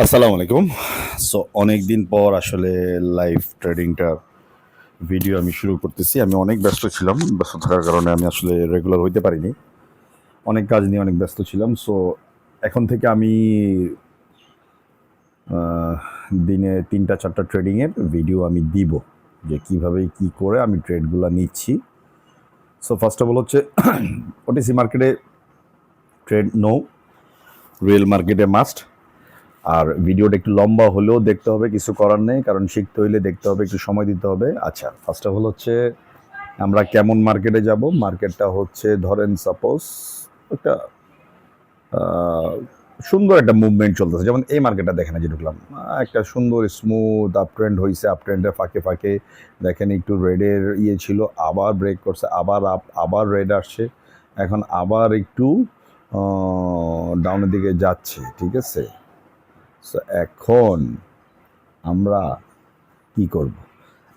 আসসালামু আলাইকুম। সো অনেক দিন পর আসলে লাইভ ট্রেডিংটার ভিডিও আমি শুরু করতেছি। আমি অনেক ব্যস্ত ছিলাম। ব্যস্ত থাকার কারণে আমি আসলে রেগুলার হইতে পারিনি। অনেক কাজ নিয়ে অনেক ব্যস্ত ছিলাম। সো এখন থেকে আমি আহ, দিনে ৩টা ৪টা ট্রেডিংয়ের ভিডিও আমি দিব, যে কিভাবে কি করে আমি ট্রেডগুলো নিচ্ছি। সো ফার্স্ট অফ অল হচ্ছে ওটিসি মার্কেটে ট্রেড নো, রিয়েল মার্কেটে মাস্ট। আর ভিডিওটা একটু লম্বা হলেও দেখতে হবে, কিছু করার নেই, কারণ শিখতে হইলে দেখতে হবে, একটু সময় দিতে হবে। আচ্ছা, ফার্স্ট অফ অল হচ্ছে আমরা কেমন মার্কেটে যাব। মার্কেটটা হচ্ছে ধরেন সাপোজ একটা আহ, সুন্দর একটা মুভমেন্ট চলতেছে, যেমন এই মার্কেটটা দেখেন, যে ঢুকলাম একটা সুন্দর স্মুথ আপ ট্রেন্ড হয়েছে। আপ ট্রেন্ডের ফাঁকে ফাঁকে দেখেন একটু রেডের ইয়ে ছিল, আবার ব্রেক করছে, আবার আপ, আবার রেড আসছে, এখন আবার একটু ডাউনের দিকে যাচ্ছে। ঠিক আছে, সো এখন আমরা কি করব?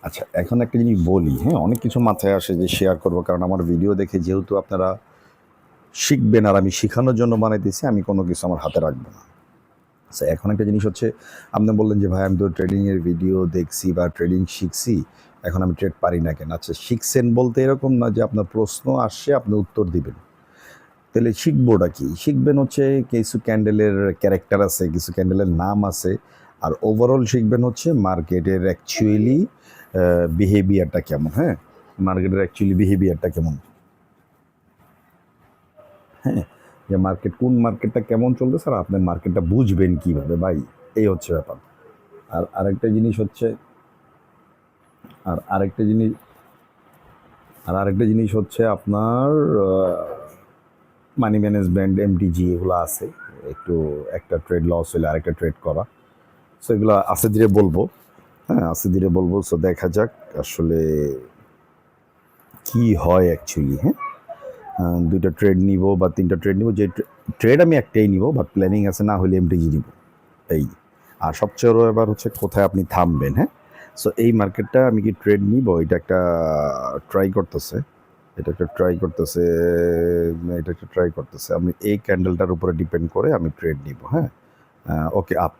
আচ্ছা, এখন একটা জিনিস বলি, হ্যাঁ, অনেক কিছু মাথায় আসে যে শেয়ার করব, কারণ আমার ভিডিও দেখে যেহেতু আপনারা শিখবেন আর আমি শেখানোর জন্য বানাইতেছি, আমি কোনো কিছু আমার হাতে রাখবো না। আচ্ছা, এখন একটা জিনিস হচ্ছে, আপনি বললেন যে ভাই আমি তো ট্রেডিংয়ের ভিডিও দেখছি বা ট্রেডিং শিখছি, এখন আমি ট্রেড পারি না কেন? আচ্ছা, শিখছেন বলতে এরকম না যে আপনার প্রশ্ন আসছে আপনি উত্তর দিবেন। তাহলে শিখবোটা কি? শিখবেন হচ্ছে কিছু ক্যান্ডেলের ক্যারেক্টার আছে, কিছু ক্যান্ডেলের নাম আছে, আর ওভারঅল শিখবেন হচ্ছে মার্কেটের অ্যাকচুয়ালি বিহেভিয়ারটা কেমন। হ্যাঁ, মার্কেটের অ্যাকচুয়ালি বিহেভিয়ারটা কেমন, হ্যাঁ, যে মার্কেট, কোন মার্কেটটা কেমন চলতেছে আর আপনি মার্কেটটা বুঝবেন কীভাবে ভাই, এই হচ্ছে ব্যাপার। আর আরেকটা জিনিস হচ্ছে, আর আরেকটা জিনিস আর আরেকটা জিনিস হচ্ছে আপনার মানি ম্যানেজমেন্ট, এমটিজি, এগুলো আছে। একটু একটা ট্রেড লস হলে আরেকটা ট্রেড করা, সো এগুলো আস্তে ধীরে বলবো। হ্যাঁ, আস্তে ধীরে বলবো। সো দেখা যাক আসলে কি হয় অ্যাকচুয়ালি। হ্যাঁ, 2টা ট্রেড নিব বা 3টা ট্রেড নিব, যে ট্রেড আমি একটাই নিব, বাট প্ল্যানিং আছে, না হলে এমটিজি নিব। এই, আর সবচেয়ে বড় ব্যাপার হচ্ছে কোথায় আপনি থামবেন। হ্যাঁ, সো এই মার্কেটটা আমি কি ট্রেড নিব, এটা একটা ট্রাই করতেছে, এটা একটা ট্রাই করতেছে, এটা একটা ট্রাই করতেছে। আমি এই ক্যান্ডেলটার উপরে ডিপেন্ড করে আমি ট্রেড নিব। হ্যাঁ, ওকে, আপ।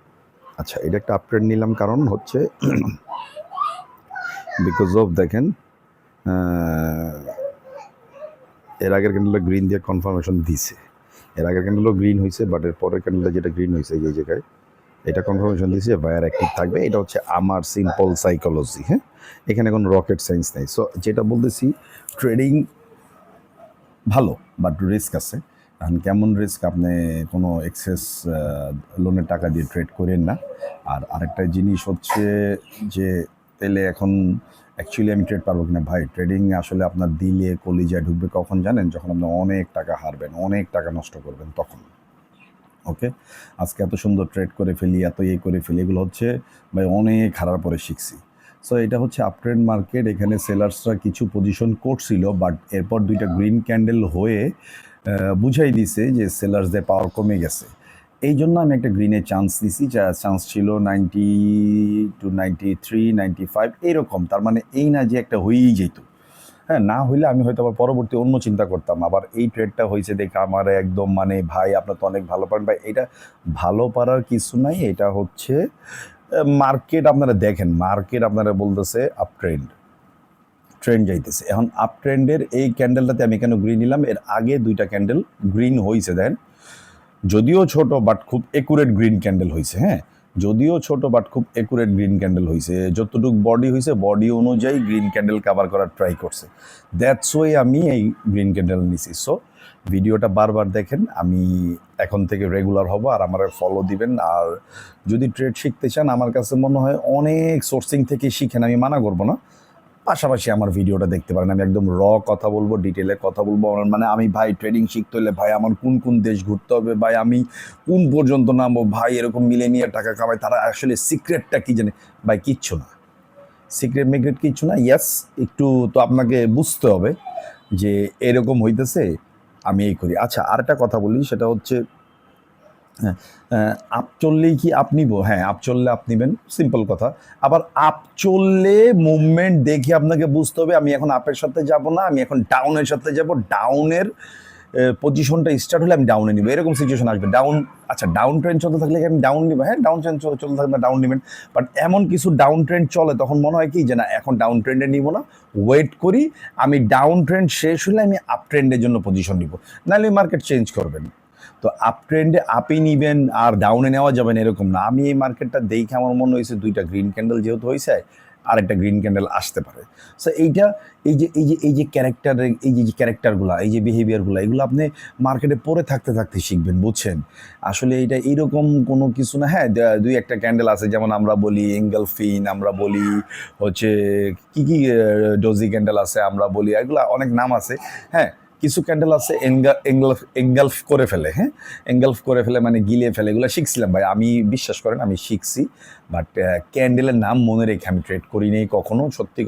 আচ্ছা, এটা একটা আপ ট্রেড নিলাম, কারণ হচ্ছে বিকজ অফ দেখেন, এর আগের ক্যান্ডেলটা গ্রিন দিয়ে কনফার্মেশন দিছে, এর আগের ক্যান্ডেলও গ্রিন হয়েছে, বাট এর পরের ক্যান্ডেলটা যেটা গ্রিন হয়েছে এই জায়গায়, এটা কনফার্মেশন দিছে বায়ার অ্যাক্টিভ থাকবে। এটা হচ্ছে আমার সিম্পল সাইকোলজি। হ্যাঁ, এখানে কোনো রকেট সায়েন্স নেই। সো যেটা বলতেছি, ট্রেডিং ভালো, বাট রিস্ক আছে। এখন কেমন রিস্ক? আপনি কোনো এক্সেস লোনের টাকা দিয়ে ট্রেড করেন না। আর আরেকটা জিনিস হচ্ছে যে, তাহলে এখন অ্যাকচুয়ালি আমি ট্রেড পারবো কিনা? ভাই, ট্রেডিং আসলে আপনার দিলে কলিজায় ঢুকবে কখন জানেন? যখন আপনি অনেক টাকা হারবেন, অনেক টাকা নষ্ট করবেন, তখন। ওকে, আজকে এত সুন্দর ট্রেড করে ফেলি, এত ইয়ে করে ফেলি, এগুলো হচ্ছে ভাই অনেক হারার পরে শিখছি। সো এটা হচ্ছে আপট্রেন্ড মার্কেট, এখানে সেলার্সরা কিছু পজিশন করছিল, বাট এরপর 2টা গ্রিন ক্যান্ডেল হয়ে বুঝাই দিছে যে সেলার্সদের পাওয়ার কমে গেছে। এই জন্য আমি একটা গ্রিনের চান্স দিছি, যা চান্স ছিল 90 to 93, 95 এরকম। তার মানে এই না যে একটা হয়েই যেত। হ্যাঁ, না হইলে আমি হয়তো আবার পরবর্তী অন্য চিন্তা করতাম। আবার এই ট্রেডটা হয়েছে দেখে আমার একদম মানে ভাই আপনার তো অনেক ভালো পারেন ভাই, এটা ভালো পারার কিছু নাই। এটা হচ্ছে মার্কেট, আপনারা দেখেন মার্কেট আপনারা বলতেছে আপ ট্রেন্ড, ট্রেন্ড যাইতেছে। এখন আপ ট্রেন্ডের এই ক্যান্ডেলটাতে আমি কেন গ্রিন নিলাম? এর আগে 2টা ক্যান্ডেল গ্রিন হয়েছে, দেন যদিও ছোট বাট খুব একুরেট গ্রিন ক্যান্ডেল হয়েছে। হ্যাঁ, যদিও ছোট বাট খুব একুরেট গ্রিন ক্যান্ডেল হয়েছে, যতটুকু বডি হয়েছে বডি অনুযায়ী গ্রিন ক্যান্ডেল কাভার করার ট্রাই করছে। দ্যাটস ওয়ে আমি এই গ্রিন ক্যান্ডেল নিছি। সো ভিডিওটা বারবার দেখেন, আমি এখন থেকে রেগুলার হব, আর আমার ফলো দিবেন। আর যদি ট্রেড শিখতে চান, আমার কাছে মনে হয় অনেক সোর্সিং থেকে শিখেন, আমি মানা করবো না। পাশাপাশি আমার ভিডিওটা দেখতে পারেন, আমি একদম কথা বলবো, ডিটেলে কথা বলবো। মানে আমি ভাই ট্রেডিং শিখতে হলে ভাই আমার কোন কোন দেশ ঘুরতে হবে, ভাই আমি কোন পর্যন্ত নামবো, ভাই এরকম মিলেনিয়ার টাকা কামায়, তারা আসলে সিক্রেটটা কি জানে? ভাই কিচ্ছু না, সিক্রেট মিক্রেট কিচ্ছু না। ইয়াস, একটু তো আপনাকে বুঝতে হবে যে এরকম হইতেছে, আমি এই করি। আচ্ছা, আরেকটা কথা বলি, সেটা হচ্ছে হ্যাঁ, আপ চললেই কি আপ নিব? হ্যাঁ, আপ চললে আপ নিবেন, সিম্পল কথা। আবার আপ চললে মুভমেন্ট দেখে আপনাকে বুঝতে হবে আমি এখন আপের সাথে যাব না, আমি এখন ডাউনের সাথে যাব। ডাউনের পজিশনটা স্টার্ট হলে আমি ডাউনে নিব, এরকম সিচুয়েশন আসবে। ডাউন, আচ্ছা ডাউন ট্রেন্ড চলতে থাকলে কি আমি ডাউন নিব? হ্যাঁ, ডাউন ট্রেন্ড চলতে থাকলে ডাউন নেবেন। বাট এমন কিছু ডাউন ট্রেন্ড চলে, তখন মনে হয় কি যে না এখন ডাউন ট্রেন্ডে নিব না, ওয়েট করি, আমি ডাউন ট্রেন্ড শেষ হলে আমি আপ ট্রেন্ডের জন্য পজিশন নিব, নাহলে মার্কেট চেঞ্জ করবেন। তো আপ ট্রেন্ডে আপই নিবেন আর ডাউনে নেওয়া যাবে না এরকম না। আমি এই মার্কেটটা দেখে আমার মনে হয়েছে দুইটা গ্রিন ক্যান্ডেল যেহেতু হয়েছে, আর একটা গ্রিন ক্যান্ডেল আসতে পারে। সো এইটা এই যে ক্যারেক্টারের এই যে ক্যারেক্টারগুলো, এই যে বিহেভিয়ারগুলো, এগুলো আপনি মার্কেটে পড়ে থাকতে থাকতে শিখবেন, বুঝছেন? আসলে এটা এইরকম কোনো কিছু না। হ্যাঁ, দুই একটা ক্যান্ডেল আছে, যেমন আমরা বলি এঙ্গেলফিন, আমরা বলি হচ্ছে কি ডোজি ক্যান্ডেল আছে, আমরা বলি এগুলো অনেক নাম আছে। হ্যাঁ, কিছু ক্যান্ডেল আছে এঙ্গালফ করে ফেলে। হ্যাঁ, এঙ্গালফ করে ফেলে মানে গিলে ফেলে, এগুলো শিখছিলাম ভাই আমি, বিশ্বাস করেন আমি শিখছি। বাট ক্যান্ডেলের নাম মনে রেখে আমি ট্রেড করি নেই কখনো, সত্যি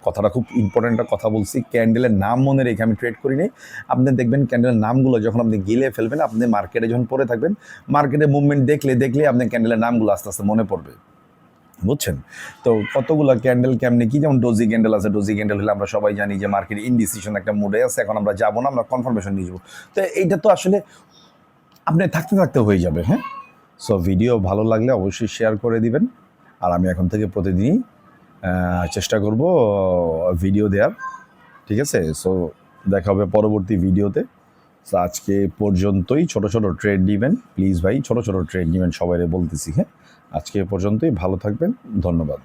কথাটা খুব ইম্পর্ট্যান্ট একটা কথা বলছি, ক্যান্ডেলের নাম মনে রেখে আমি ট্রেড করি নেই। আপনি দেখবেন ক্যান্ডেলের নামগুলো যখন আপনি গিলে ফেলবেন, আপনি মার্কেটে যখন পড়ে থাকবেন, মার্কেটের মুভমেন্ট দেখলে আপনি ক্যান্ডেলের নামগুলো আস্তে আস্তে মনে পড়বে, বুঝছেন? তো কতগুলো ক্যান্ডেল কেমনে কি, যেমন ডোজি ক্যান্ডেল আছে, ডোজি ক্যান্ডেল হলে আমরা সবাই জানি যে মার্কেট ইনডিসিশন একটা মুডে আছে, এখন আমরা যাবো না, আমরা কনফার্মেশন নিয়ে যাবো। তো এইটা তো আসলে আপনি থাকতে থাকতে হয়ে যাবে। হ্যাঁ, সো ভিডিও ভালো লাগলে অবশ্যই শেয়ার করে দিবেন, আর আমি এখন থেকে প্রতিদিনই চেষ্টা করব ভিডিও দেওয়ার, ঠিক আছে? সো দেখা হবে পরবর্তী ভিডিওতে। সো আজকে পর্যন্তই, ছোট ছোট ট্রেড নেবেন প্লিজ ভাই, ছোট ছোট ট্রেড নেবেন, সবাইরে বলতেছি। হ্যাঁ, আজকে পর্যন্তই, ভালো থাকবেন, ধন্যবাদ।